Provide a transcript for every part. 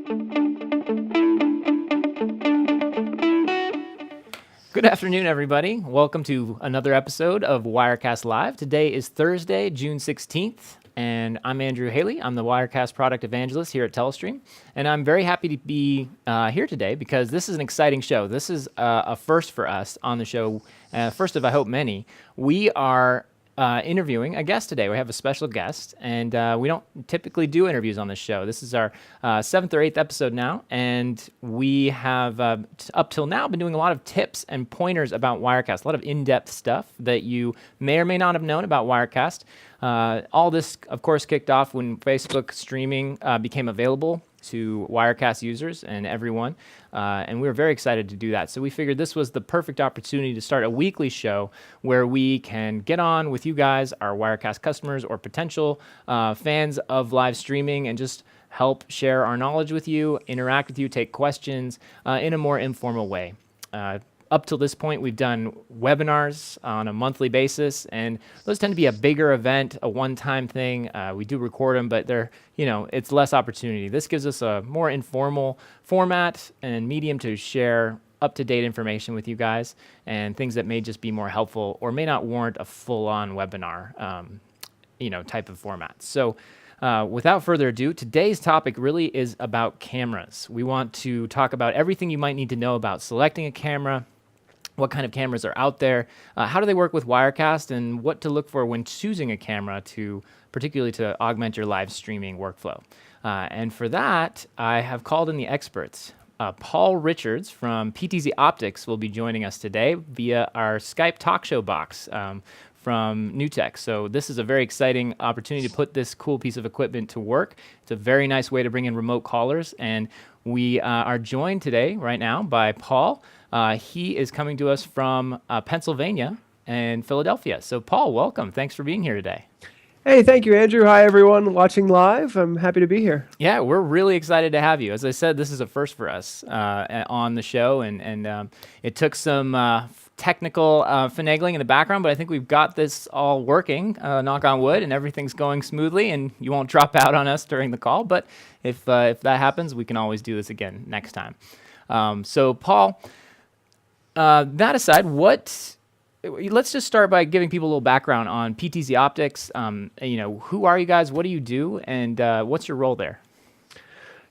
Good afternoon, everybody. Welcome to another episode of Wirecast Live. Today is Thursday, June 16th, and I'm Andrew Haley. I'm the Wirecast product evangelist here at Telestream, and I'm very happy to be here today because this is an exciting show. This is a first for us on the show, first of, I hope, many. We are interviewing a guest today. We have a special guest, and we don't typically do interviews on this show. This is our 7th or 8th episode now, and we have, up till now, been doing a lot of tips and pointers about Wirecast, a lot of in-depth stuff that you may or may not have known about Wirecast. All this, of course, kicked off when Facebook streaming became available to Wirecast users and everyone, and we were very excited to do that. So we figured this was the perfect opportunity to start a weekly show where we can get on with you guys, our Wirecast customers or potential fans of live streaming, and just help share our knowledge with you, interact with you, take questions in a more informal way. Up till this point, we've done webinars on a monthly basis, and those tend to be a bigger event, a one-time thing. We do record them, but it's less opportunity. This gives us a more informal format and medium to share up-to-date information with you guys and things that may just be more helpful or may not warrant a full-on webinar, type of format. So without further ado, today's topic really is about cameras. We want to talk about everything you might need to know about selecting a camera, what kind of cameras are out there, how do they work with Wirecast, and what to look for when choosing a camera particularly to augment your live streaming workflow. And for that, I have called in the experts. Paul Richards from PTZ Optics will be joining us today via our Skype talk show box from NewTek. So this is a very exciting opportunity to put this cool piece of equipment to work. It's a very nice way to bring in remote callers, and we are joined today, right now, by Paul. He is coming to us from Pennsylvania and Philadelphia. So Paul, welcome. Thanks for being here today. Hey, thank you, Andrew. Hi, everyone watching live. I'm happy to be here. Yeah, we're really excited to have you. As I said, this is a first for us on the show, and it took some technical finagling in the background, but I think we've got this all working, knock on wood, and everything's going smoothly, and you won't drop out on us during the call. But if that happens, we can always do this again next time. So Paul, that aside, let's just start by giving people a little background on PTZ Optics. Who are you guys? What do you do? And what's your role there?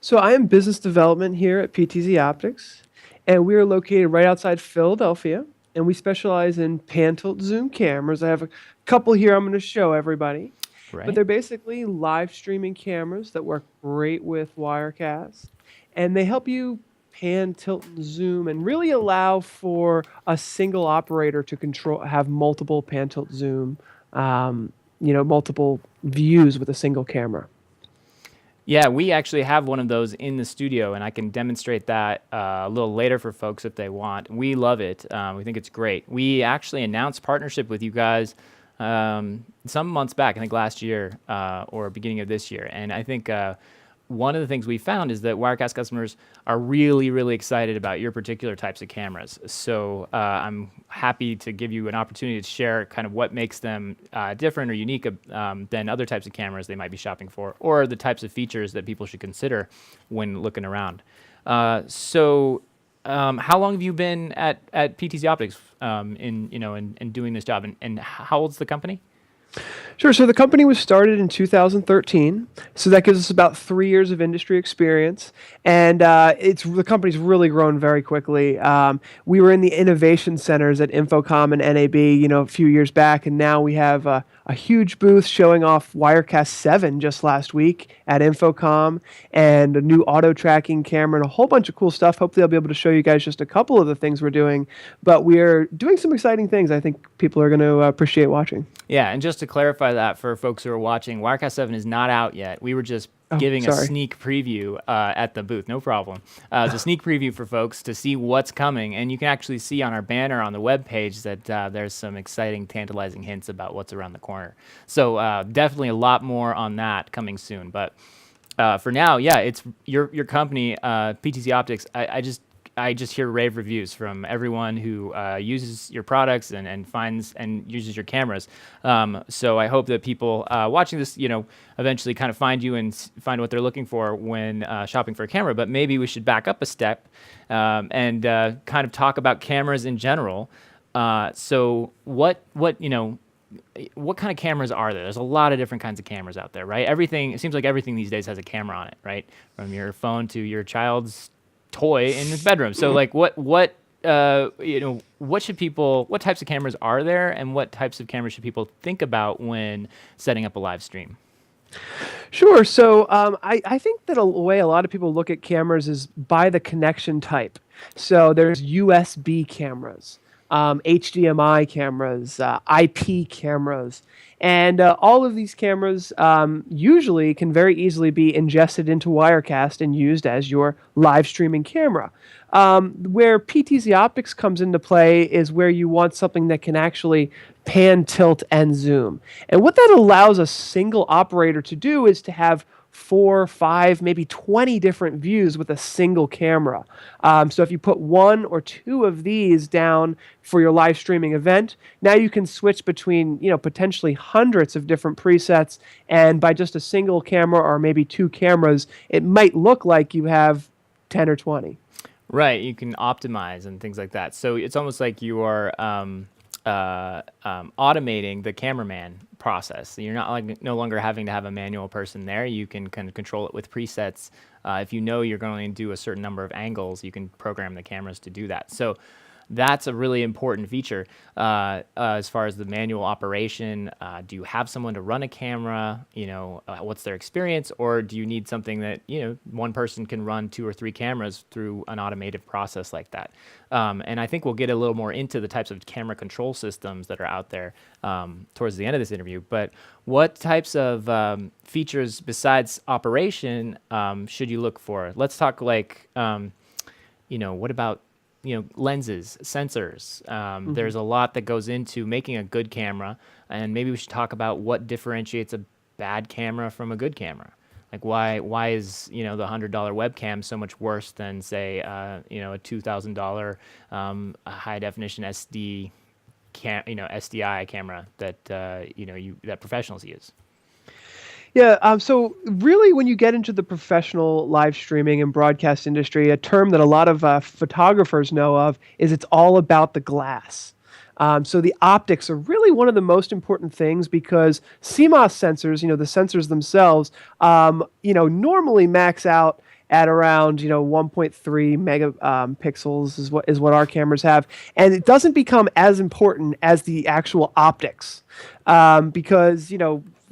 So I am business development here at PTZ Optics, and we are located right outside Philadelphia, and we specialize in pan-tilt zoom cameras. I have a couple here I'm going to show everybody. Right. But they're basically live streaming cameras that work great with Wirecast, and they help you pan, tilt, and zoom, and really allow for a single operator to have multiple pan, tilt, zoom, multiple views with a single camera. Yeah, we actually have one of those in the studio, and I can demonstrate that a little later for folks if they want. We love it. We think it's great. We actually announced partnership with you guys some months back, I think last year or beginning of this year, and I think one of the things we found is that Wirecast customers are really, really excited about your particular types of cameras. So I'm happy to give you an opportunity to share kind of what makes them different or unique than other types of cameras they might be shopping for, or the types of features that people should consider when looking around. So how long have you been at PTZ Optics in doing this job, and how old's the company? Sure. So the company was started in 2013. So that gives us about 3 years of industry experience. And the company's really grown very quickly. We were in the innovation centers at Infocom and NAB, a few years back. And now we have a huge booth showing off Wirecast 7 just last week at Infocom, and a new auto tracking camera and a whole bunch of cool stuff. Hopefully I'll be able to show you guys just a couple of the things we're doing. But we're doing some exciting things I think people are going to appreciate watching. Yeah, and just to clarify that for folks who are watching, Wirecast 7 is not out yet. We were just giving a sneak preview at the booth. No problem. It's a sneak preview for folks to see what's coming, and you can actually see on our banner on the webpage that there's some exciting, tantalizing hints about what's around the corner. So definitely a lot more on that coming soon. But for now, yeah, it's your company, PTZ Optics. I just hear rave reviews from everyone who uses your products and finds and uses your cameras. So I hope that people watching this, eventually kind of find you and find what they're looking for when shopping for a camera. But maybe we should back up a step and kind of talk about cameras in general. So what kind of cameras are there? There's a lot of different kinds of cameras out there, right? It seems like everything these days has a camera on it, right? From your phone to your child's toy in his bedroom. So like what types of cameras are there, and what types of cameras should people think about when setting up a live stream? Sure. So I think that a way a lot of people look at cameras is by the connection type. So there's USB cameras, HDMI cameras, IP cameras, and all of these cameras usually can very easily be ingested into Wirecast and used as your live streaming camera. Where PTZ Optics comes into play is where you want something that can actually pan, tilt, and zoom. And what that allows a single operator to do is to have 4, 5, maybe 20 different views with a single camera. So if you put 1 or 2 of these down for your live streaming event, now you can switch between, potentially hundreds of different presets, and by just a single camera or maybe 2 cameras, it might look like you have 10 or 20. Right, you can optimize and things like that. So it's almost like you are automating the cameraman process. So you're not no longer having to have a manual person there. You can kind of control it with presets. If you know you're going to do a certain number of angles, you can program the cameras to do that. So that's a really important feature as far as the manual operation. Do you have someone to run a camera? What's their experience? Or do you need something that, one person can run 2 or 3 cameras through an automated process like that? And I think we'll get a little more into the types of camera control systems that are out there towards the end of this interview. But what types of features besides operation should you look for? Let's talk what about lenses, sensors. There's a lot that goes into making a good camera, and maybe we should talk about what differentiates a bad camera from a good camera. Like why is the $100 webcam so much worse than say a $2,000 high definition SDI camera that that professionals use? Yeah, so really when you get into the professional live streaming and broadcast industry, a term that a lot of photographers know of is it's all about the glass. So the optics are really one of the most important things because CMOS sensors, the sensors themselves, normally max out at around 1.3 megapixels is what our cameras have, and it doesn't become as important as the actual optics because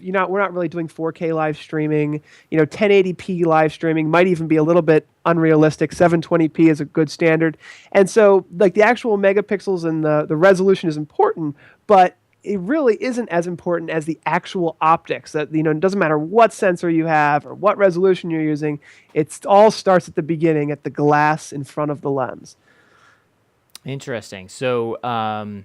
we're not really doing 4K live streaming. 1080p live streaming might even be a little bit unrealistic. 720p is a good standard. And so like the actual megapixels and the resolution is important, but it really isn't as important as the actual optics. That it doesn't matter what sensor you have or what resolution you're using. It all starts at the beginning at the glass in front of the lens. Interesting. So a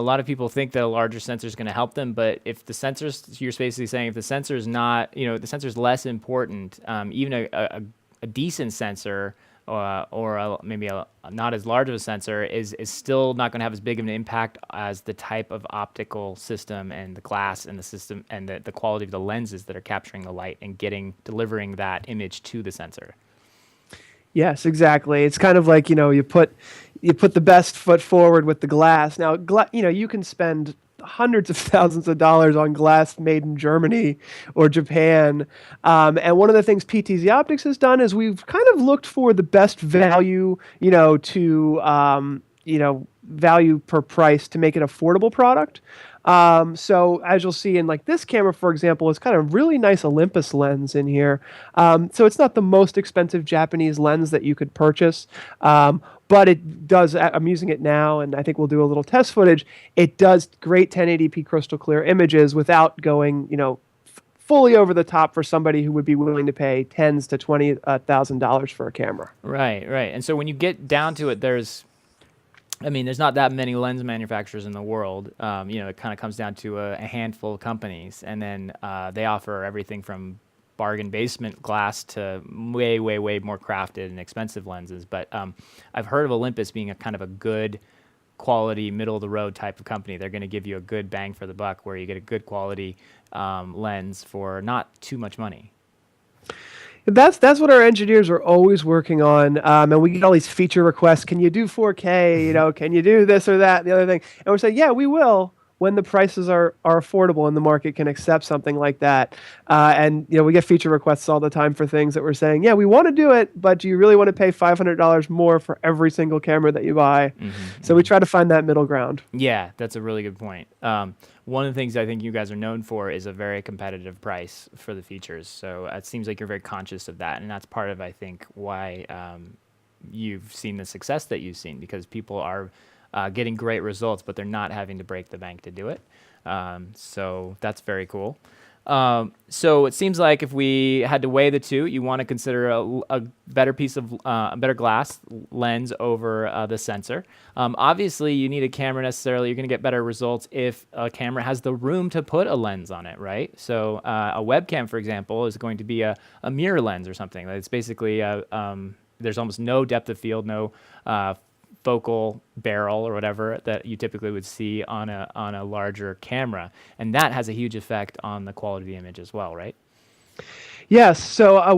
lot of people think that a larger sensor is going to help them, but if the sensors, you're basically saying if the sensor is not, the sensor is less important, even a decent sensor or maybe not as large of a sensor is still not going to have as big of an impact as the type of optical system and the glass and the system and the quality of the lenses that are capturing the light and delivering that image to the sensor. Yes, exactly. It's kind of like, you put the best foot forward with the glass. Now, you can spend hundreds of thousands of dollars on glass made in Germany or Japan. And one of the things PTZ Optics has done is we've kind of looked for the best value, to value per price to make it affordable product. So as you'll see in like this camera, for example, it's kind of really nice Olympus lens in here. So it's not the most expensive Japanese lens that you could purchase. But it does, I'm using it now, and I think we'll do a little test footage. It does great 1080p crystal clear images without going, fully over the top for somebody who would be willing to pay tens to $20,000 for a camera. Right. And so when you get down to it, there's not that many lens manufacturers in the world. It kind of comes down to a handful of companies, and then they offer everything from bargain basement glass to way, way, way more crafted and expensive lenses. But I've heard of Olympus being a kind of a good quality, middle of the road type of company. They're going to give you a good bang for the buck, where you get a good quality lens for not too much money. That's what our engineers are always working on, and we get all these feature requests. Can you do 4K? Can you do this or that, and the other thing? And we're saying, yeah, we will, when the prices are affordable and the market can accept something like that. And we get feature requests all the time for things that we're saying, yeah, we want to do it, but do you really want to pay $500 more for every single camera that you buy? So we try to find that middle ground. Yeah, that's a really good point. One of the things I think you guys are known for is a very competitive price for the features. So it seems like you're very conscious of that, and that's part of, I think, why you've seen the success that you've seen, because people are getting great results, but they're not having to break the bank to do it. So that's very cool. So it seems like if we had to weigh the two, you want to consider a better piece of a better glass lens over the sensor. Obviously, you need a camera necessarily. You're going to get better results if a camera has the room to put a lens on it, right? So a webcam, for example, is going to be a mirror lens or something. It's basically there's almost no depth of field, no focal barrel or whatever that you typically would see on a larger camera, and that has a huge effect on the quality of the image as well, right? Yes, so a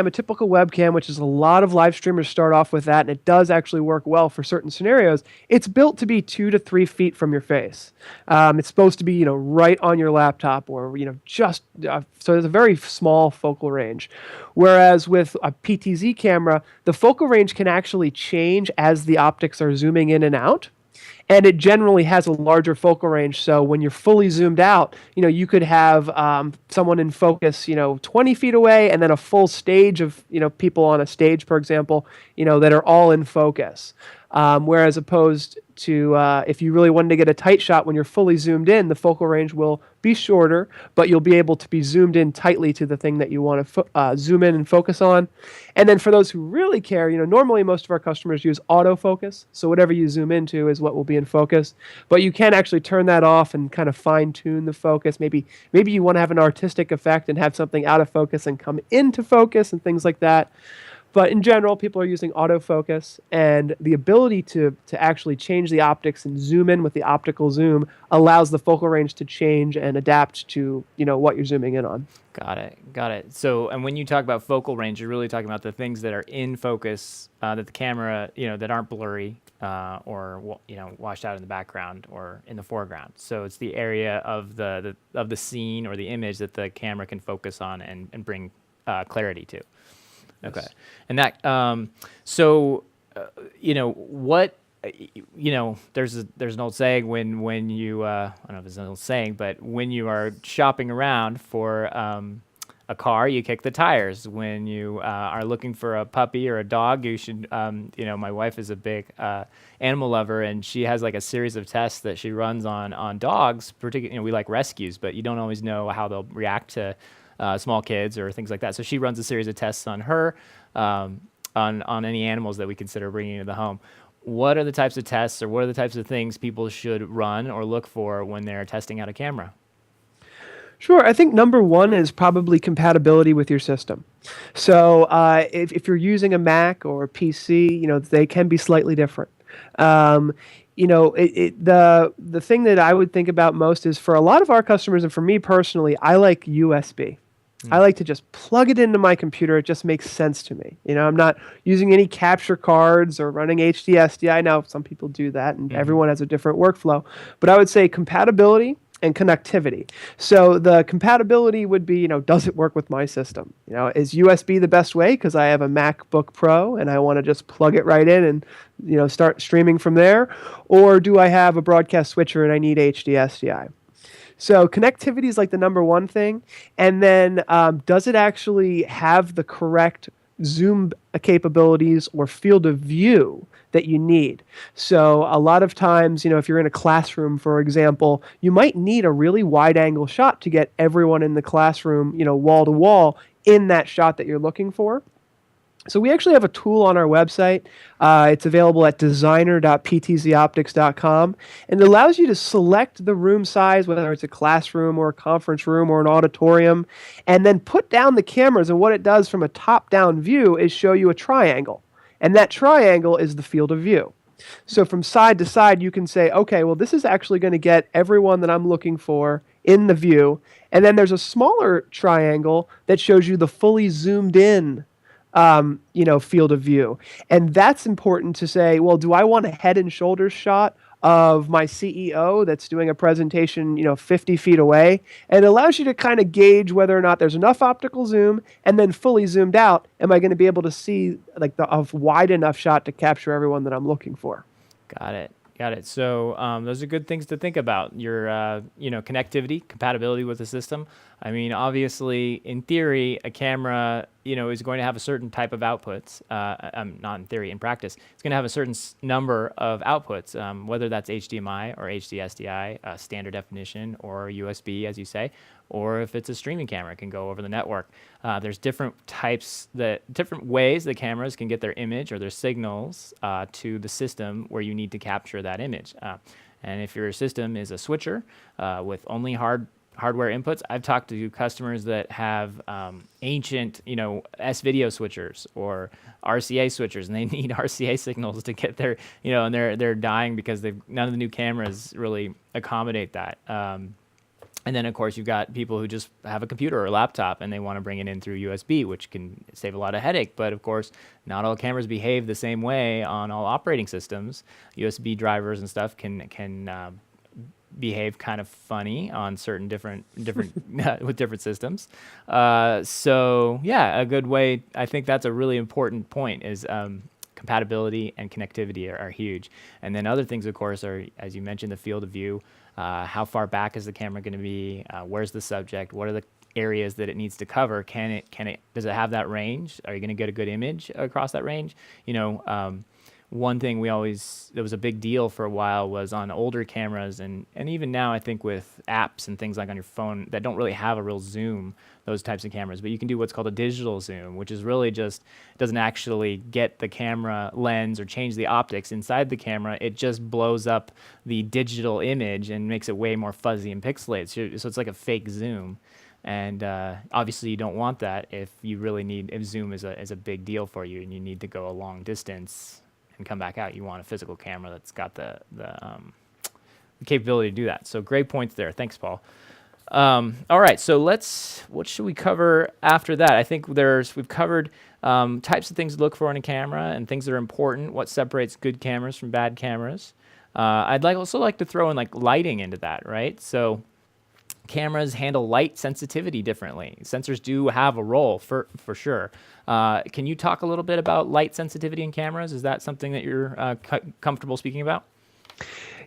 typical webcam, which is a lot of live streamers start off with that, and it does actually work well for certain scenarios. It's built to be 2 to 3 feet from your face. It's supposed to be, right on your laptop, or just so there's a very small focal range. Whereas with a PTZ camera, the focal range can actually change as the optics are zooming in and out. And it generally has a larger focal range. So when you're fully zoomed out, you could have someone in focus, 20 feet away, and then a full stage of, people on a stage, for example, that are all in focus. Whereas opposed to if you really wanted to get a tight shot when you're fully zoomed in, the focal range will be shorter, but you'll be able to be zoomed in tightly to the thing that you want to zoom in and focus on. And then for those who really care, normally most of our customers use autofocus, so whatever you zoom into is what will be in focus. But you can actually turn that off and kind of fine-tune the focus. Maybe you want to have an artistic effect and have something out of focus and come into focus and things like that. But in general, people are using autofocus, and the ability to actually change the optics and zoom in with the optical zoom allows the focal range to change and adapt to what you're zooming in on. Got it. So, and when you talk about focal range, you're really talking about the things that are in focus, that the camera, that aren't blurry or washed out in the background or in the foreground. So it's the area of the scene or the image that the camera can focus on and bring clarity to. Okay. Yes. And that, there's an old saying when you, I don't know if it's an old saying, but when you are shopping around for a car, you kick the tires. When you are looking for a puppy or a dog, you should, my wife is a big animal lover, and she has like a series of tests that she runs on dogs. Particularly, we like rescues, but you don't always know how they'll react to small kids or things like that. So she runs a series of tests on her, on any animals that we consider bringing into the home. What are the types of tests, or what are the types of things people should run or look for when they're testing out a camera? Sure. I think number one is probably compatibility with your system. So if you're using a Mac or a PC, they can be slightly different. The thing that I would think about most is, for a lot of our customers, and for me personally, I like USB. I like to just plug it into my computer. It just makes sense to me. I'm not using any capture cards or running HDSDI. Now, some people do that, and everyone has a different workflow. But I would say compatibility and connectivity. So the compatibility would be, does it work with my system? Is USB the best way because I have a MacBook Pro and I want to just plug it right in and, start streaming from there? Or do I have a broadcast switcher and I need HDSDI? So connectivity is like the number one thing. And then does it actually have the correct zoom capabilities or field of view that you need? So a lot of times, if you're in a classroom, for example, you might need a really wide angle shot to get everyone in the classroom, wall to wall in that shot that you're looking for. So we actually have a tool on our website. It's available at designer.ptzoptics.com, and it allows you to select the room size, whether it's a classroom or a conference room or an auditorium, and then put down the cameras. And what it does from a top-down view is show you a triangle, and that triangle is the field of view. So from side to side, you can say, okay, well, this is actually going to get everyone that I'm looking for in the view. And then there's a smaller triangle that shows you the fully zoomed in field of view. And that's important to say, well, do I want a head and shoulders shot of my CEO that's doing a presentation, 50 feet away? And it allows you to kind of gauge whether or not there's enough optical zoom, and then fully zoomed out, am I going to be able to see like a wide enough shot to capture everyone that I'm looking for? Got it. Got it. So those are good things to think about. Your, connectivity, compatibility with the system. I mean, obviously, in theory, a camera, is going to have a certain type of outputs. Not in theory, in practice, it's going to have a certain number of outputs, whether that's HDMI or HDSDI, standard definition, or USB, as you say, or if it's a streaming camera, it can go over the network. There's different different ways the cameras can get their image or their signals to the system where you need to capture that image. And if your system is a switcher with only hardware inputs, I've talked to customers that have ancient, S-video switchers or RCA switchers, and they need RCA signals to get their, and they're dying because none of the new cameras really accommodate that. And then, of course, you've got people who just have a computer or a laptop and they want to bring it in through USB, which can save a lot of headache. But, of course, not all cameras behave the same way on all operating systems. USB drivers and stuff can behave kind of funny on certain different with different systems. So, yeah, a good way. I think that's a really important point is compatibility and connectivity are huge. And then other things, of course, are, as you mentioned, the field of view. How far back is the camera going to be? Where's the subject? What are the areas that it needs to cover? Does it have that range? Are you going to get a good image across that range? One thing that was a big deal for a while was on older cameras, and even now I think with apps and things like on your phone that don't really have a real zoom, those types of cameras, but you can do what's called a digital zoom, which is really just, doesn't actually get the camera lens or change the optics inside the camera. It just blows up the digital image and makes it way more fuzzy and pixelated. So it's like a fake zoom. And obviously you don't want that if zoom is a big deal for you and you need to go a long distance and come back out. You want a physical camera that's got the capability to do that. So great points there. Thanks, Paul. All right, so what should we cover after that? I think we've covered types of things to look for in a camera and things that are important, what separates good cameras from bad cameras. I'd also like to throw in like lighting into that, right? So cameras handle light sensitivity differently. Sensors do have a role for sure. Can you talk a little bit about light sensitivity in cameras? Is that something that you're comfortable speaking about?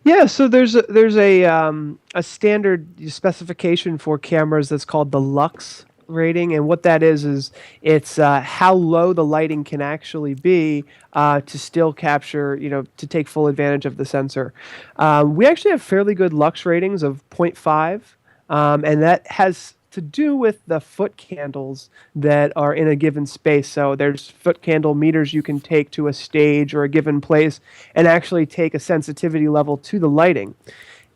Yeah, so there's a standard specification for cameras that's called the lux rating, and what that is it's how low the lighting can actually be to still capture, to take full advantage of the sensor. We actually have fairly good lux ratings of 0.5, and that has to do with the foot candles that are in a given space. So there's foot candle meters you can take to a stage or a given place and actually take a sensitivity level to the lighting.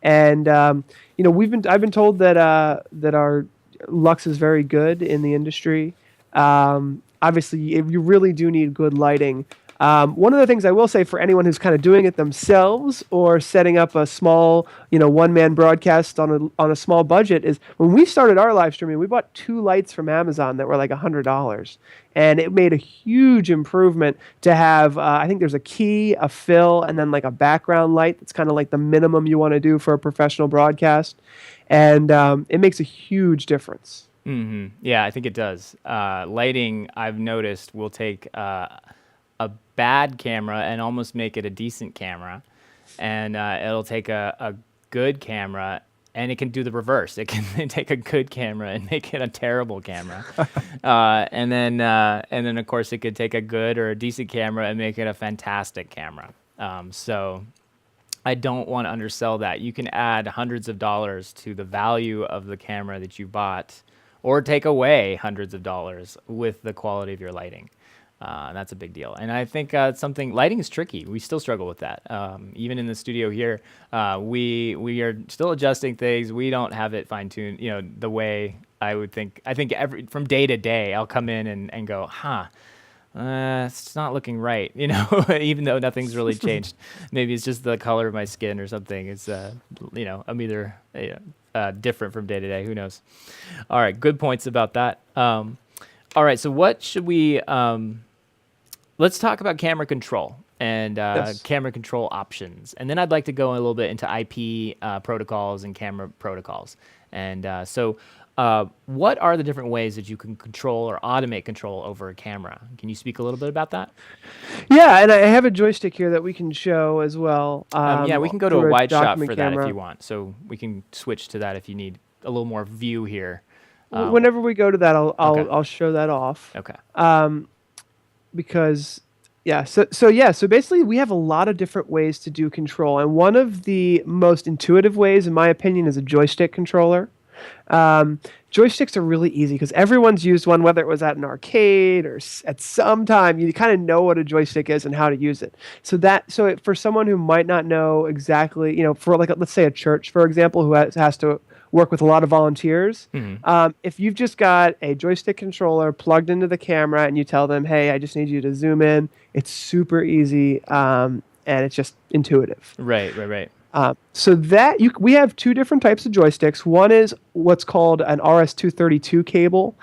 And I've been told that our lux is very good in the industry. Obviously, you really do need good lighting. One of the things I will say for anyone who's kind of doing it themselves or setting up a small, one-man broadcast on a small budget is when we started our live streaming, we bought 2 lights from Amazon that were like $100, and it made a huge improvement to have. I think there's a key, a fill, and then like a background light. That's kind of like the minimum you want to do for a professional broadcast, and it makes a huge difference. Mm-hmm. Yeah, I think it does. Lighting, I've noticed, will take a bad camera and almost make it a decent camera, and it'll take a good camera and it can do the reverse. It can take a good camera and make it a terrible camera, and then of course it could take a good or a decent camera and make it a fantastic camera. So I don't want to undersell that. You can add hundreds of dollars to the value of the camera that you bought, or take away hundreds of dollars with the quality of your lighting. That's a big deal. And I think something lighting is tricky. We still struggle with that. Even in the studio here, we are still adjusting things. We don't have it fine tuned, the way I would think. I think from day to day, I'll come in and go, it's not looking right, even though nothing's really changed. Maybe it's just the color of my skin or something. It's, I'm either different from day to day. Who knows? All right, good points about that. All right, so what should we? Let's talk about camera control and Yes. camera control options, and then I'd like to go a little bit into IP protocols and camera protocols. And what are the different ways that you can control or automate control over a camera? Can you speak a little bit about that? Yeah, and I have a joystick here that we can show as well. Yeah, we can go to a through wide shot document for that if camera. you want. So we can switch to that if you need a little more view here. Whenever we go to that, Okay. I'll show that off. Okay. Because so basically we have a lot of different ways to do control, and one of the most intuitive ways in my opinion is a joystick controller. Joysticks are really easy because everyone's used one, whether it was at an arcade or at some time. You kind of know what a joystick is and how to use it. For someone who might not know exactly, for like let's say a church, for example, who has to work with a lot of volunteers. If you've just got a joystick controller plugged into the camera and you tell them, "Hey, I just need you to zoom in," it's super easy, and it's just intuitive. Right. We have two different types of joysticks. One is what's called an RS-232 cable,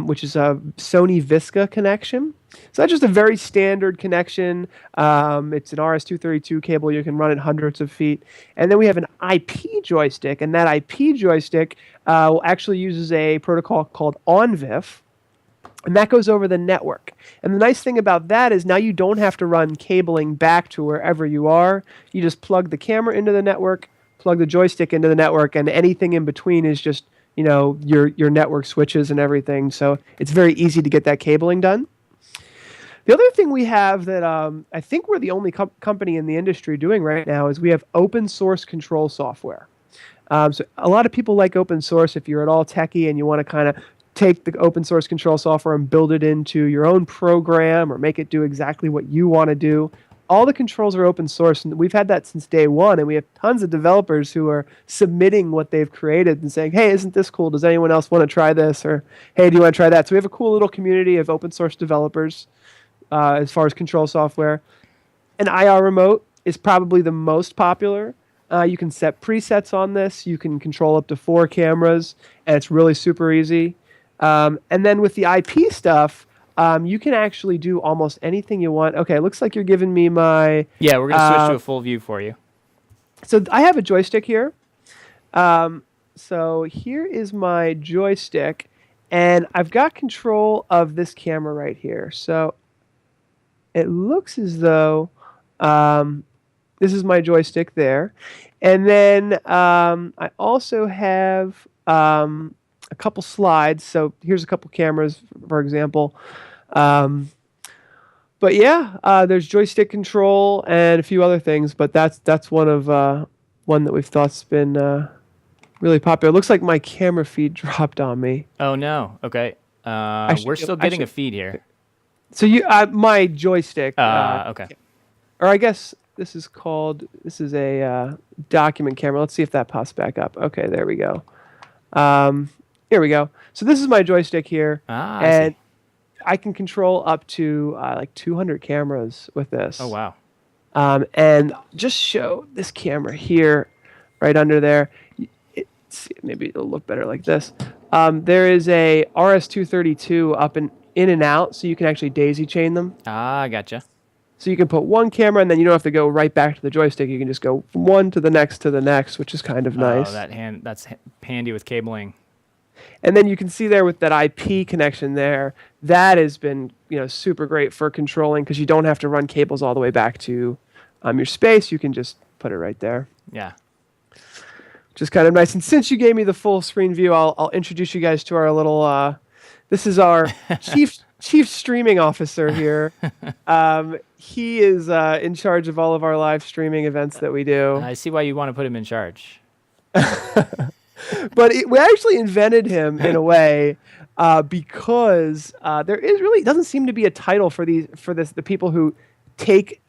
which is a Sony Visca connection. So that's just a very standard connection. It's an RS-232 cable. You can run it hundreds of feet. And then we have an IP joystick, and that IP joystick actually uses a protocol called ONVIF, and that goes over the network. And the nice thing about that is now you don't have to run cabling back to wherever you are. You just plug the camera into the network, plug the joystick into the network, and anything in between is just, your network switches and everything. So it's very easy to get that cabling done. The other thing we have that I think we're the only company in the industry doing right now is we have open source control software. So a lot of people like open source. If you're at all techie and you want to kind of take the open source control software and build it into your own program or make it do exactly what you want to do, all the controls are open source, and we've had that since day one, and we have tons of developers who are submitting what they've created and saying, "Hey, isn't this cool? Does anyone else want to try this?" Or, "Hey, do you want to try that?" So we have a cool little community of open source developers as far as control software. An IR remote is probably the most popular. You can set presets on this. You can control up to 4 cameras, and it's really super easy. And then with the IP stuff, you can actually do almost anything you want. Okay, it looks like you're giving me my... Yeah, we're going to switch to a full view for you. So I have a joystick here. So here is my joystick, and I've got control of this camera right here. So it looks as though this is my joystick there. And then I also have... a couple slides. So here's a couple cameras, for example. But yeah, there's joystick control and a few other things. But that's one that we've thought's been really popular. It looks like my camera feed dropped on me. Oh no. Okay. We're still I getting should- a feed here. So my joystick. Okay. Or I guess this is a document camera. Let's see if that pops back up. Okay, there we go. Here we go. So this is my joystick here, I and see. I can control up to like 200 cameras with this. Oh wow. And just show this camera here, right under there. Maybe it'll look better like this. There is a RS-232 up and in and out, so you can actually daisy chain them. Gotcha. So you can put one camera, and then you don't have to go right back to the joystick. You can just go from one to the next, which is kind of nice. Oh, that's handy with cabling. And then you can see there with that IP connection there, that has been super great for controlling because you don't have to run cables all the way back to your space. You can just put it right there, Yeah. which is kind of nice. And since you gave me the full screen view, I'll introduce you guys to our little. This is our chief streaming officer here. He is in charge of all of our live streaming events that we do. I see why you want to put him in charge. But we actually invented him in a way. because there is really doesn't seem to be a title for the people who take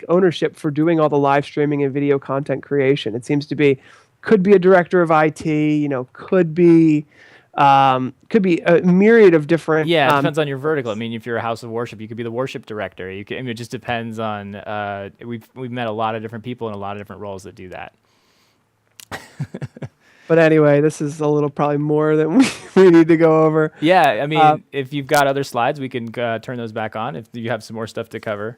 ownership for doing all the live streaming and video content creation. It seems to be could be a director of IT, could be a myriad of different. Yeah, it depends on your vertical. I mean, if you're a house of worship, you could be the worship director. You could, I mean, it just depends on. We've met a lot of different people in a lot of different roles that do that. But anyway, this is a little probably more than we need to go over. Yeah, I mean, if you've got other slides, we can turn those back on if you have some more stuff to cover.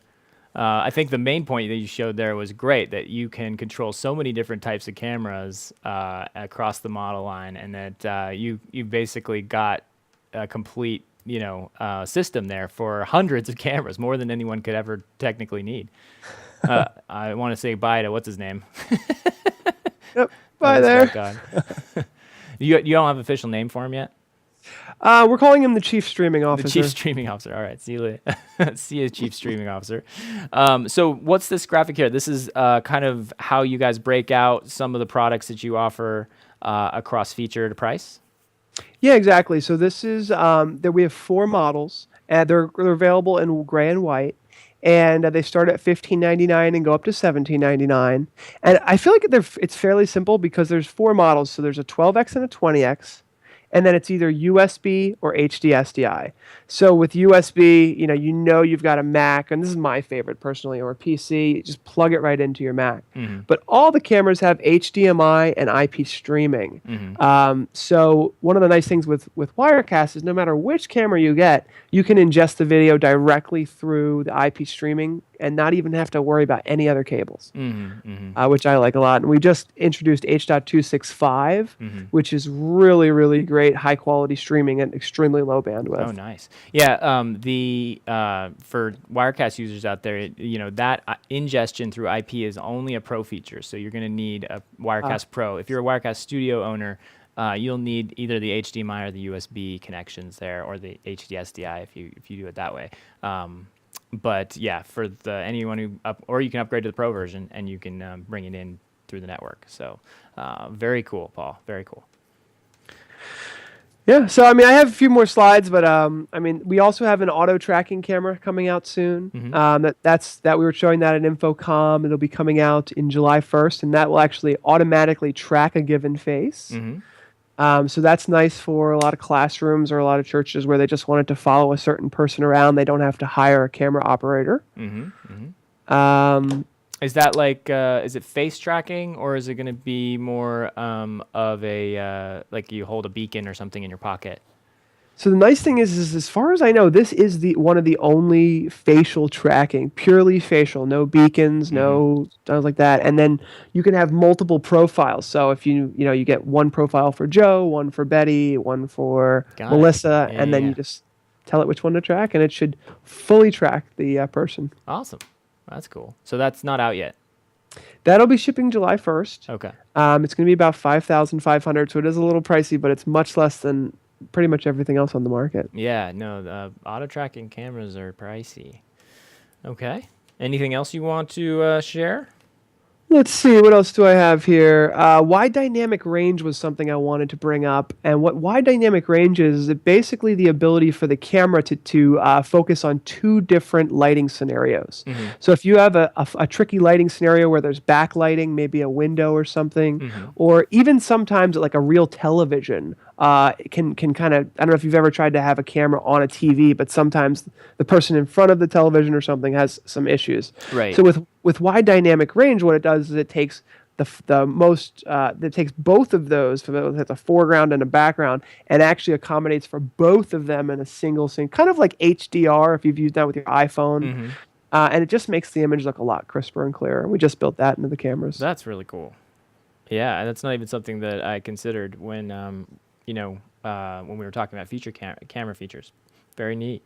I think the main point that you showed there was great, that you can control so many different types of cameras across the model line, and that you basically got a complete system there for hundreds of cameras, more than anyone could ever technically need. I want to say bye to what's his name. Yep. Bye there. God. You don't have an official name for him yet? We're calling him the Chief Streaming Officer. The Chief Streaming Officer. All right. See you later. See you, Chief Streaming Officer. So what's this graphic here? This is kind of how you guys break out some of the products that you offer across feature to price? Yeah, exactly. So this is that we have 4 models. They're available in gray and white. And they start at $15.99 and go up to $17.99. And I feel like it's fairly simple because there's 4 models. So there's a 12X and a 20X. And then it's either USB or HD SDI. So with USB, you've got a Mac, and this is my favorite personally, or a PC. Just plug it right into your Mac. Mm-hmm. But all the cameras have HDMI and IP streaming. Mm-hmm. So one of the nice things with Wirecast is no matter which camera you get, you can ingest the video directly through the IP streaming and not even have to worry about any other cables, which I like a lot. And we just introduced H.265, which is really, really great, high-quality streaming at extremely low bandwidth. Oh, nice. Yeah, for Wirecast users out there, that ingestion through IP is only a Pro feature, so you're going to need a Wirecast Pro. If you're a Wirecast Studio owner, you'll need either the HDMI or the USB connections there, or the HD SDI if you do it that way. But yeah, for anyone who or you can upgrade to the Pro version and you can bring it in through the network. So very cool, Paul. Very cool. Yeah, so I mean, I have a few more slides, but we also have an auto tracking camera coming out soon. That we were showing that at InfoComm. It'll be coming out in July 1st, and that will actually automatically track a given face. So that's nice for a lot of classrooms or a lot of churches where they just wanted to follow a certain person around. They don't have to hire a camera operator. Is that like, is it face tracking, or is it going to be more of a, like you hold a beacon or something in your pocket? So the nice thing is as far as I know, this is one of the only facial tracking, purely facial, no beacons, no stuff like that. And then you can have multiple profiles. So if you get one profile for Joe, one for Betty, one for Melissa, and then you just tell it which one to track, and it should fully track the person. Awesome. That's cool. So that's not out yet. That'll be shipping July 1st. Okay. It's going to be about $5,500, so it is a little pricey, but it's much less than pretty much everything else on the market. Yeah, no, the auto tracking cameras are pricey. Okay. Anything else you want to share? Let's see, what else do I have here? Wide dynamic range was something I wanted to bring up. And what wide dynamic range is basically the ability for the camera to focus on 2 different lighting scenarios. So if you have a tricky lighting scenario where there's backlighting, maybe a window or something, or even sometimes like a real television, can kind of, I don't know if you've ever tried to have a camera on a TV, but sometimes the person in front of the television or something has some issues. Right. So with wide dynamic range, what it does is it takes it takes both of those, it's a foreground and a background, and actually accommodates for both of them in a single scene, kind of like HDR if you've used that with your iPhone. And it just makes the image look a lot crisper and clearer. We just built that into the cameras. That's really cool. Yeah, that's not even something that I considered when when we were talking about future camera features. Very neat.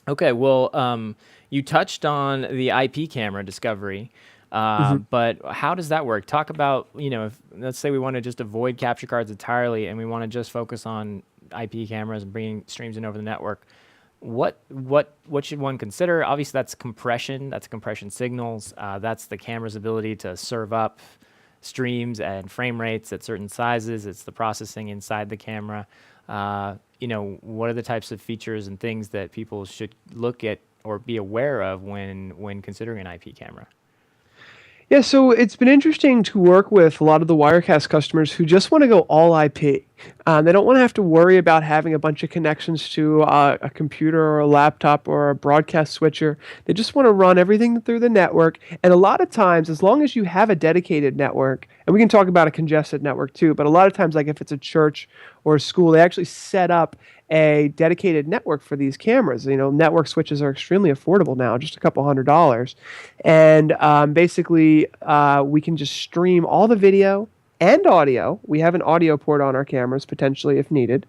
Okay, well, you touched on the IP camera discovery, but how does that work? Talk about, if let's say we want to just avoid capture cards entirely and we want to just focus on IP cameras and bringing streams in over the network. What should one consider? Obviously, that's compression. That's compression signals. That's the camera's ability to serve up streams and frame rates at certain sizes. It's the processing inside the camera. what are the types of features and things that people should look at or be aware of when considering an IP camera? Yeah, so it's been interesting to work with a lot of the Wirecast customers who just want to go all IP. They don't want to have to worry about having a bunch of connections to a computer or a laptop or a broadcast switcher. They just want to run everything through the network. And a lot of times, as long as you have a dedicated network, and we can talk about a congested network too, but a lot of times, like if it's a church or a school, they actually set up a dedicated network for these cameras. Network switches are extremely affordable now, just a couple $100s. And basically, we can just stream all the video and audio. We have an audio port on our cameras, potentially, if needed.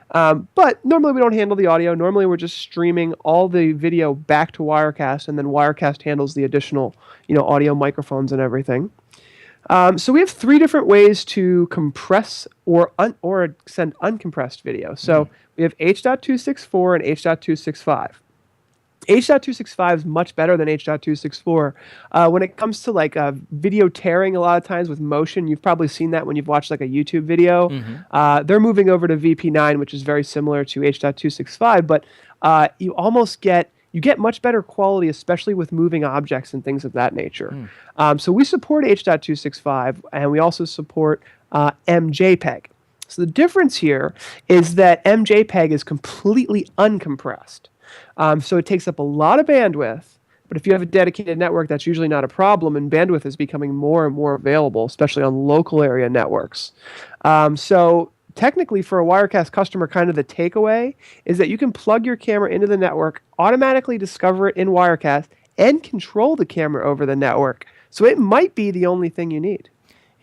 But normally we don't handle the audio. Normally we're just streaming all the video back to Wirecast, and then Wirecast handles the additional, audio microphones and everything. So we have three different ways to compress or send uncompressed video. So we have H.264 and H.265. H.265 is much better than H.264. When it comes to video tearing, a lot of times with motion, you've probably seen that when you've watched a YouTube video. They're moving over to VP9, which is very similar to H.265, but you get much better quality, especially with moving objects and things of that nature. So we support H.265, and we also support MJPEG. So the difference here is that MJPEG is completely uncompressed. So it takes up a lot of bandwidth, but if you have a dedicated network, that's usually not a problem, and bandwidth is becoming more and more available, especially on local area networks. So technically, for a Wirecast customer, kind of the takeaway is that you can plug your camera into the network, automatically discover it in Wirecast, and control the camera over the network. So it might be the only thing you need.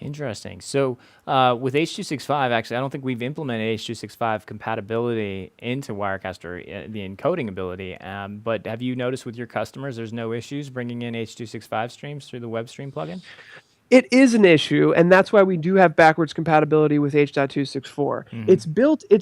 Interesting. So with H.265, actually, I don't think we've implemented H.265 compatibility into Wirecast or the encoding ability. But have you noticed with your customers there's no issues bringing in H.265 streams through the WebStream plugin? It is an issue, and that's why we do have backwards compatibility with H.264. It's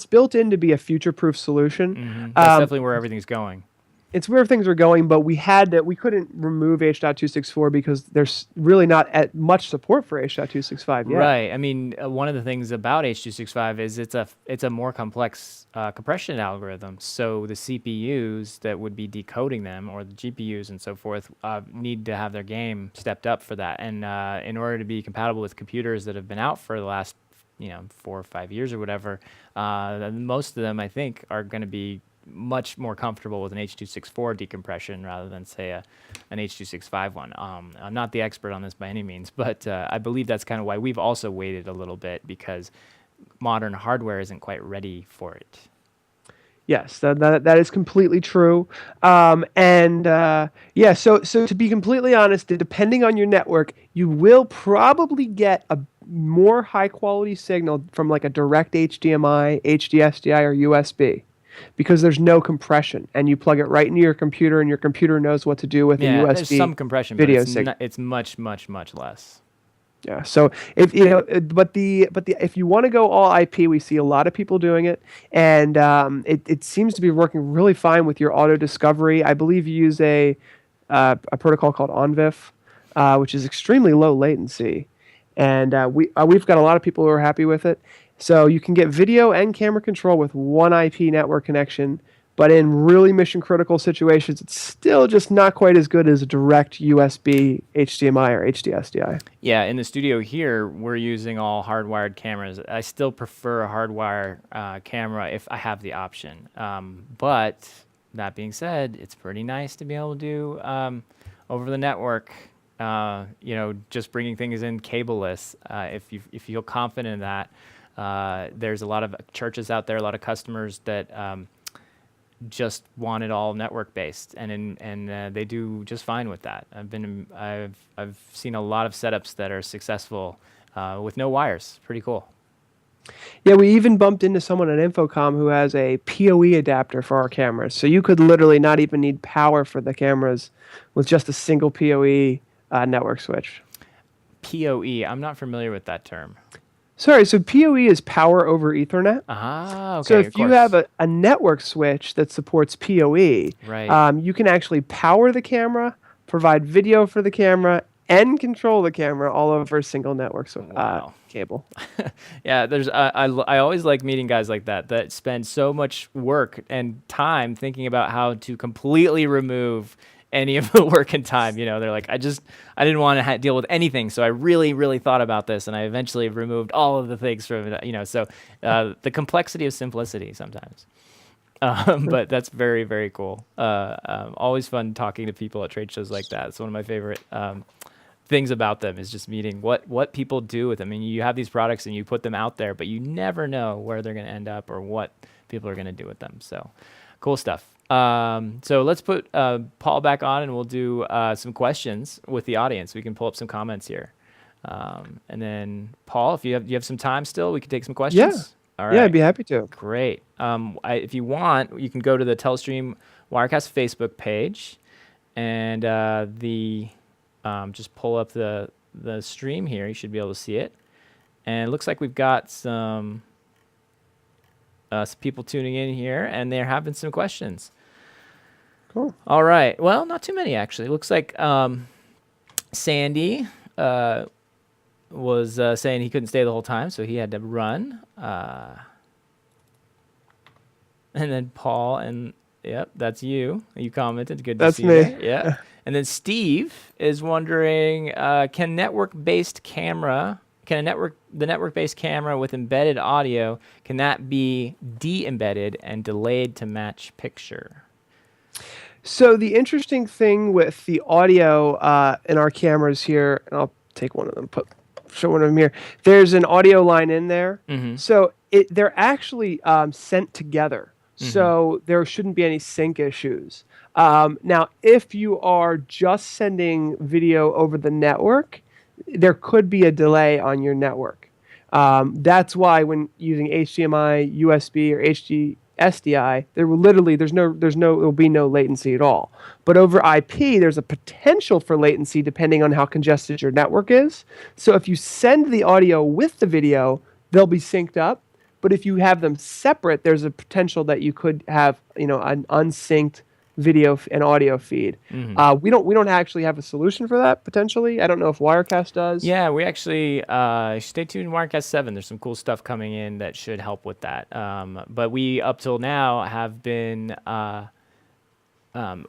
built in to be a future-proof solution. That's definitely where everything's going. It's where things are going, but we couldn't remove H.264 because there's really not much support for H.265 yet. Right. I mean, one of the things about H.265 is it's a more complex compression algorithm. So the CPUs that would be decoding them, or the GPUs and so forth, need to have their game stepped up for that. And in order to be compatible with computers that have been out for the last 4 or 5 years or whatever, most of them, I think, are going to be much more comfortable with an H.264 decompression rather than, say, an H.265 one. I'm not the expert on this by any means, but I believe that's kind of why we've also waited a little bit, because modern hardware isn't quite ready for it. Yes, that is completely true. So to be completely honest, depending on your network, you will probably get a more high-quality signal from a direct HDMI, HDSDI, or USB. Because there's no compression, and you plug it right into your computer, and your computer knows what to do with a USB there's some compression, video but signal. It's much, much, much less. Yeah. So if if you want to go all IP, we see a lot of people doing it, and it seems to be working really fine with your auto discovery. I believe you use a protocol called ONVIF, which is extremely low latency, and we've got a lot of people who are happy with it. So you can get video and camera control with one IP network connection, but in really mission-critical situations, it's still just not quite as good as a direct USB, HDMI, or HDSDI. Yeah, in the studio here, we're using all hardwired cameras. I still prefer a hardwire camera if I have the option. But that being said, it's pretty nice to be able to do over the network. Just bringing things in cableless. If you feel confident in that. There's a lot of churches out there, a lot of customers that just want it all network based, and they do just fine with that. I've seen a lot of setups that are successful with no wires. Pretty cool. Yeah, we even bumped into someone at Infocom who has a PoE adapter for our cameras, so you could literally not even need power for the cameras with just a single PoE network switch. PoE, I'm not familiar with that term. Sorry, so PoE is power over Ethernet. Ah, okay. So if you have a network switch that supports PoE, right. You can actually power the camera, provide video for the camera, and control the camera all over a single network Wow. cable. Yeah, I always like meeting guys like that spend so much work and time thinking about how to completely remove any of the work and time. They're like, I didn't want to deal with anything, so I really, really thought about this, and I eventually removed all of the things from it. So the complexity of simplicity sometimes. But that's very, very cool. Always fun talking to people at trade shows like that. It's one of my favorite things about them is just meeting what people do with them. I mean, you have these products and you put them out there, but you never know where they're going to end up or what people are going to do with them. So cool stuff. So let's put Paul back on and we'll do some questions with the audience. We can pull up some comments here. And then Paul, if you have some time still, we can take some questions. Yeah. All right. Yeah, I'd be happy to. Great. If you want, you can go to the Telestream Wirecast Facebook page and just pull up the stream here. You should be able to see it. And it looks like we've got some people tuning in here, and they're having some questions. Cool. All right. Well, not too many, actually. Looks like Sandy was saying he couldn't stay the whole time, so he had to run. And then Paul, and yep, that's you. You commented. Good to see you. That's me. Yeah. And then Steve is wondering, can the network-based camera with embedded audio, can that be de-embedded and delayed to match picture? So the interesting thing with the audio in our cameras here, and I'll take one of them, show one of them here. There's an audio line in there. Mm-hmm. So they're actually sent together. Mm-hmm. So there shouldn't be any sync issues. Now, if you are just sending video over the network, there could be a delay on your network. That's why when using HDMI, USB, or SDI, there will be no latency at all. But over IP, there's a potential for latency depending on how congested your network is. So if you send the audio with the video, they'll be synced up. But if you have them separate, there's a potential that you could have, an unsynced video and audio feed. Mm-hmm. We don't actually have a solution for that potentially. I don't know if Wirecast does. Yeah, we actually stay tuned. Wirecast 7. There's some cool stuff coming in that should help with that. But we up till now have been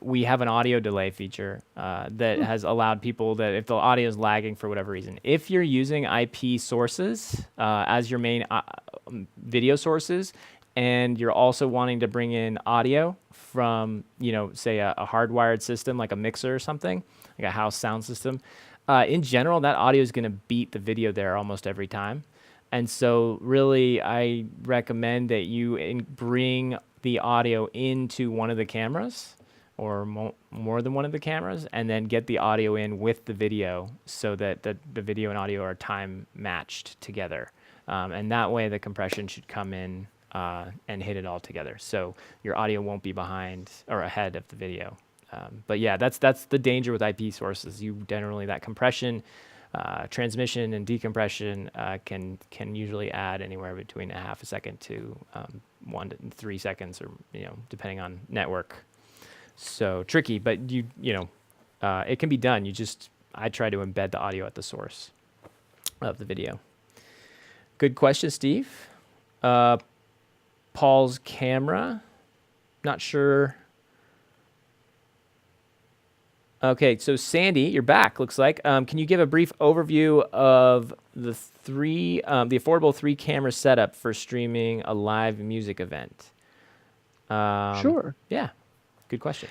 we have an audio delay feature that has allowed people that if the audio is lagging for whatever reason, if you're using IP sources as your main video sources, and you're also wanting to bring in audio from, say a hardwired system like a mixer or something, like a house sound system, in general, that audio is going to beat the video there almost every time. And so really, I recommend that you bring the audio into one of the cameras or more than one of the cameras, and then get the audio in with the video so that the video and audio are time matched together. And that way the compression should come in and hit it all together. So your audio won't be behind or ahead of the video. But yeah, that's the danger with IP sources. You generally, that compression, transmission and decompression can usually add anywhere between a half a second to 1 to 3 seconds, or depending on network. So tricky, but it can be done. I try to embed the audio at the source of the video. Good question, Steve. Paul's camera, not sure. Okay, so Sandy, you're back, looks like. Can you give a brief overview of the affordable 3-camera setup for streaming a live music event? Sure. Yeah, good question.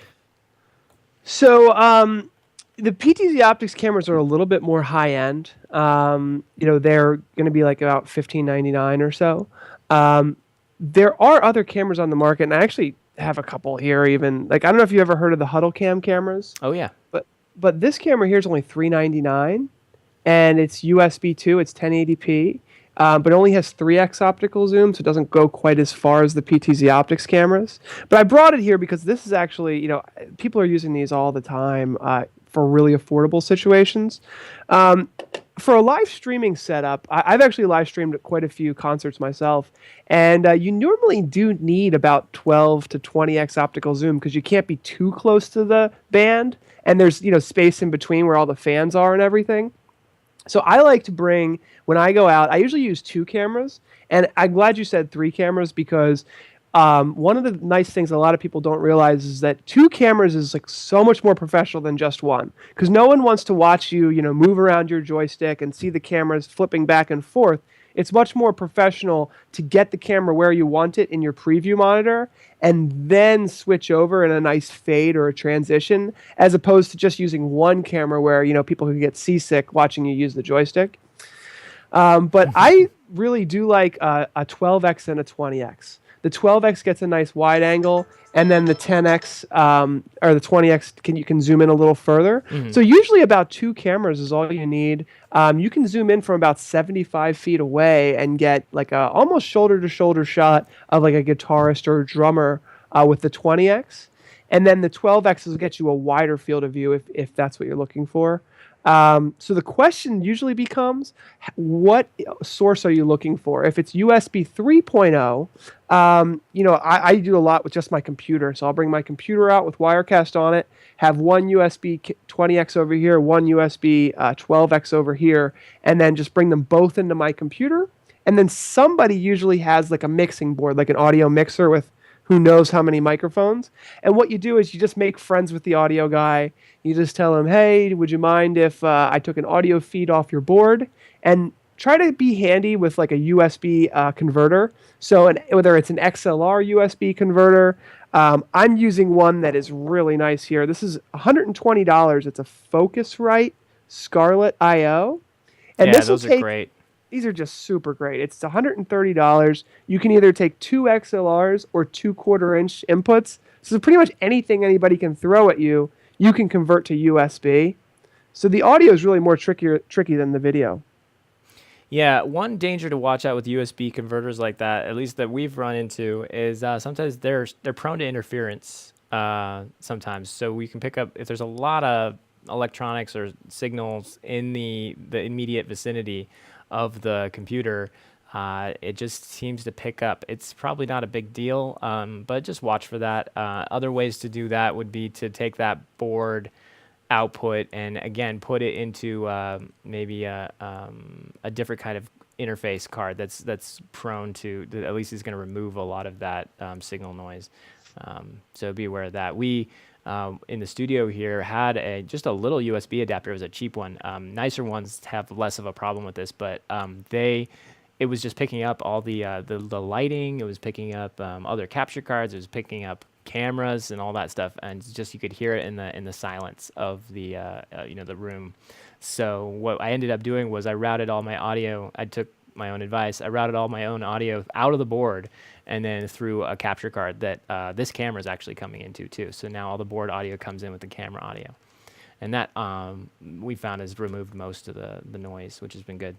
So the PTZ Optics cameras are a little bit more high end. They're going to be like about $15.99 or so. There are other cameras on the market, and I actually have a couple here even. Like, I don't know if you ever heard of the HuddleCam cameras. Oh, yeah. But this camera here is only $399, and it's USB 2. It's 1080p, but it only has 3x optical zoom, so it doesn't go quite as far as the PTZ Optics cameras. But I brought it here because this is actually, people are using these all the time for really affordable situations. for a live streaming setup, I've actually live streamed at quite a few concerts myself, and you normally do need about 12 to 20x optical zoom because you can't be too close to the band, and there's space in between where all the fans are and everything. So I like to bring when I go out. I usually use two cameras, and I'm glad you said three cameras because one of the nice things a lot of people don't realize is that two cameras is like so much more professional than just one. Because no one wants to watch you, move around your joystick and see the cameras flipping back and forth. It's much more professional to get the camera where you want it in your preview monitor and then switch over in a nice fade or a transition, as opposed to just using one camera where people could get seasick watching you use the joystick. But I really do like a 12x and a 20x. The 12x gets a nice wide angle, and then the 10x or the 20x you can zoom in a little further. Mm-hmm. So usually about two cameras is all you need. You can zoom in from about 75 feet away and get like a almost shoulder-to-shoulder shot of like a guitarist or a drummer with the 20x. And then the 12x will get you a wider field of view if that's what you're looking for. So the question usually becomes, what source are you looking for? If it's USB 3.0, I do a lot with just my computer. So I'll bring my computer out with Wirecast on it, have one USB 20x over here, one USB 12x over here, and then just bring them both into my computer. And then somebody usually has like a mixing board, like an audio mixer with who knows how many microphones. And what you do is you just make friends with the audio guy. You just tell him, hey, would you mind if I took an audio feed off your board? And try to be handy with like a USB converter. So whether it's an XLR USB converter, I'm using one that is really nice here. This is $120. It's a Focusrite Scarlett IO. And yeah, those are great. These are just super great. It's $130. You can either take two XLRs or 2/4-inch inputs. So pretty much anything anybody can throw at you, you can convert to USB. So the audio is really more tricky than the video. Yeah, one danger to watch out with USB converters like that, at least that we've run into, is sometimes they're prone to interference sometimes. So we can pick up, if there's a lot of electronics or signals in the immediate vicinity of the computer, it just seems to pick up. It's probably not a big deal, but just watch for that. Other ways to do that would be to take that board output and again put it into maybe a different kind of interface card that's prone to, at least is going to remove a lot of that signal noise. So be aware of that. We in the studio here had just a little USB adapter. It was a cheap one. Nicer ones have less of a problem with this, but it was just picking up all the lighting. It was picking up other capture cards. It was picking up cameras and all that stuff, and just you could hear it in the silence of the the room. So what I ended up doing was I routed all my audio. I took my own advice. I routed all my own audio out of the board and then through a capture card that this camera is actually coming into too. So now all the board audio comes in with the camera audio, and that we found has removed most of the noise, which has been good.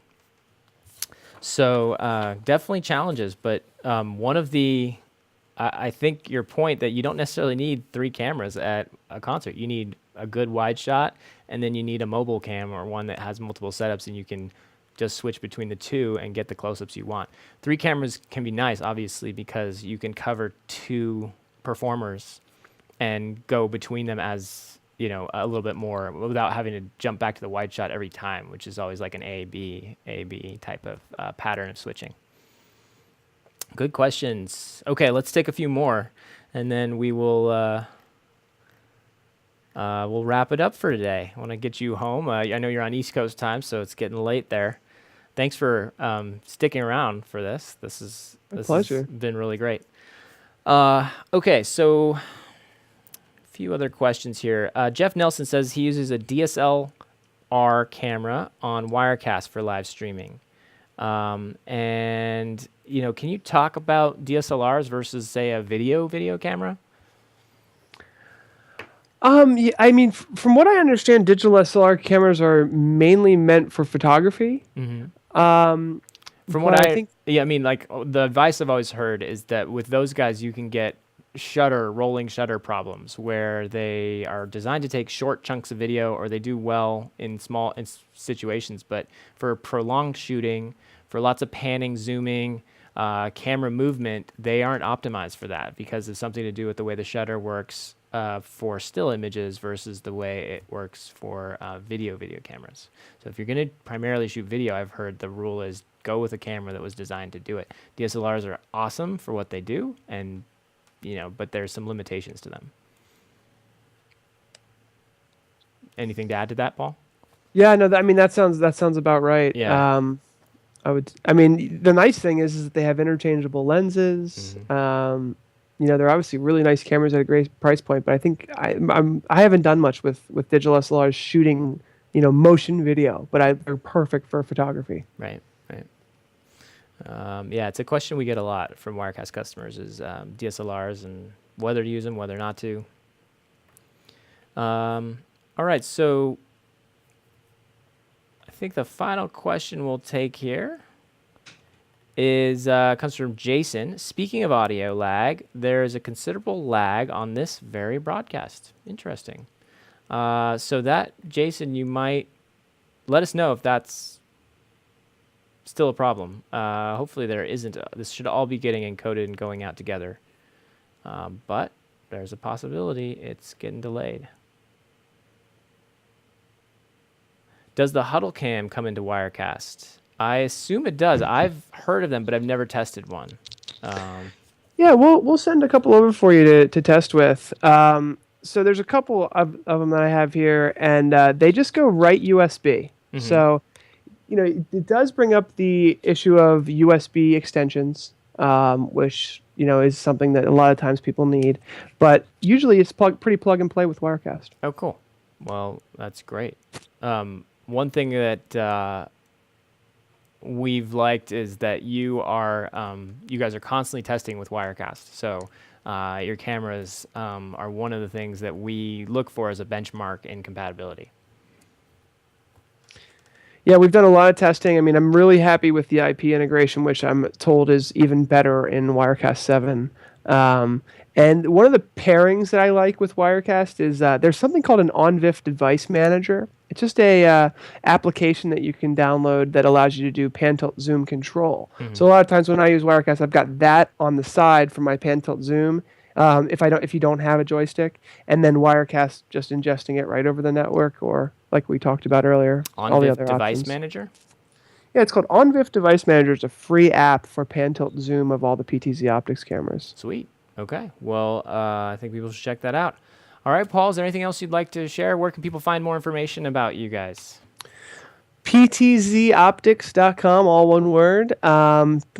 So definitely challenges, but one of the I think your point that you don't necessarily need three cameras at a concert. You need a good wide shot, and then you need a mobile cam or one that has multiple setups, and you can just switch between the two and get the close-ups you want. Three cameras can be nice, obviously, because you can cover two performers and go between them as, a little bit more without having to jump back to the wide shot every time, which is always like an A-B type of pattern of switching. Good questions. Okay, let's take a few more, and then we will we'll wrap it up for today. I want to get you home. I know you're on East Coast time, so it's getting late there. Thanks for sticking around for this. This has been really great. Okay, so a few other questions here. Jeff Nelson says he uses a DSLR camera on Wirecast for live streaming. And can you talk about DSLRs versus, say, a video camera? Yeah, I mean, from what I understand, digital SLR cameras are mainly meant for photography. Mm-hmm. From what I think, yeah, I mean, like the advice I've always heard is that with those guys, you can get rolling shutter problems where they are designed to take short chunks of video, or they do well in small situations, but for prolonged shooting, for lots of panning, zooming, camera movement, they aren't optimized for that because of something to do with the way the shutter works for still images versus the way it works for video cameras. So if you're going to primarily shoot video, I've heard the rule is go with a camera that was designed to do it. DSLRs are awesome for what they do, and but there's some limitations to them. Anything to add to that, Paul? Yeah, no, I mean that sounds about right. Yeah. I mean, the nice thing is that they have interchangeable lenses. Mm-hmm. They're obviously really nice cameras at a great price point, but I think I haven't done much with digital SLRs shooting, motion video, but they're perfect for photography. Right. Yeah, it's a question we get a lot from Wirecast customers is DSLRs and whether to use them, whether not to. All right, so I think the final question we'll take here comes from Jason. Speaking of audio lag, there is a considerable lag on this very broadcast. Interesting. So that, Jason, you might let us know if that's still a problem. Hopefully there isn't. This should all be getting encoded and going out together. But there's a possibility it's getting delayed. Does the Huddle Cam come into Wirecast? I assume it does. I've heard of them, but I've never tested one. Yeah, we'll send a couple over for you to test with. So there's a couple of them that I have here, and they just go right USB. Mm-hmm. So, it does bring up the issue of USB extensions, which, is something that a lot of times people need. But usually it's pretty plug and play with Wirecast. Oh, cool. Well, that's great. One thing that we've liked is that you guys are constantly testing with Wirecast. So your cameras are one of the things that we look for as a benchmark in compatibility. Yeah, we've done a lot of testing. I mean, I'm really happy with the IP integration, which I'm told is even better in Wirecast 7. And one of the pairings that I like with Wirecast is there's something called an OnVIF device manager. It's just a application that you can download that allows you to do pan tilt zoom control. Mm-hmm. So a lot of times when I use Wirecast, I've got that on the side for my pan tilt zoom. If you don't have a joystick, and then Wirecast just ingesting it right over the network, or like we talked about earlier, all the other Device options. Manager? Yeah, it's called OnVIF Device Manager. It's a free app for pan tilt zoom of all the PTZ Optics cameras. Sweet. Okay. Well, I think people should check that out. All right, Paul, is there anything else you'd like to share? Where can people find more information about you guys? PTZoptics.com, all one word.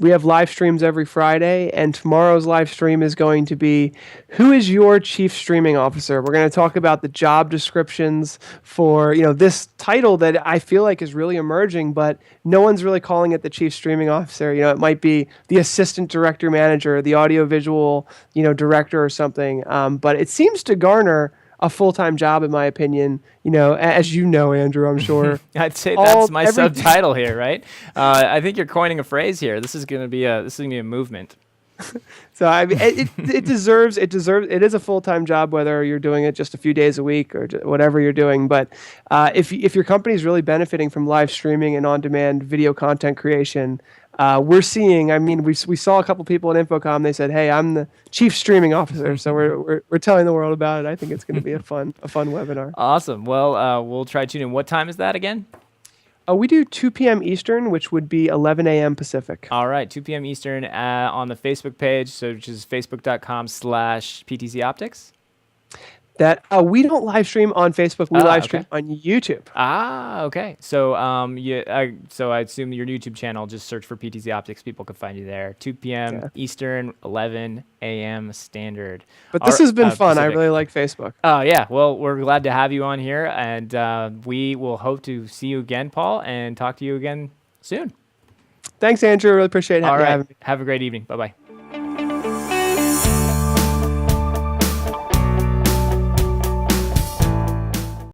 We have live streams every Friday, and tomorrow's live stream is going to be who is your chief streaming officer? We're going to talk about the job descriptions for this title that I feel like is really emerging, but no one's really calling it the chief streaming officer. It might be the assistant director manager, the audiovisual director or something. But it seems to garner a full-time job, in my opinion, as you know, Andrew, I'm sure. I'd say that's my subtitle here, right? I think you're coining a phrase here. This is going to be a movement. So I mean, it deserves. It is a full-time job, whether you're doing it just a few days a week or whatever you're doing. But if your company is really benefiting from live streaming and on-demand video content creation, we're seeing. I mean, we saw a couple people at Infocom. They said, "Hey, I'm the chief streaming officer." So we're telling the world about it. I think it's going to be a fun webinar. Awesome. Well, we'll try to tune in. What time is that again? We do 2 p.m. Eastern, which would be 11 a.m. Pacific. All right, 2 p.m. Eastern on the Facebook page, which is facebook.com/PTZOptics. That we don't live stream on Facebook. We live stream on YouTube. Okay. So so I assume your YouTube channel, just search for PTZ Optics. People can find you there. 2 p.m. Eastern, 11 a.m. Standard. But this has been fun. Pacific. I really like Facebook. Oh, yeah. Well, we're glad to have you on here, and we will hope to see you again, Paul, and talk to you again soon. Thanks, Andrew. I really appreciate having me. Have a great evening. Bye-bye.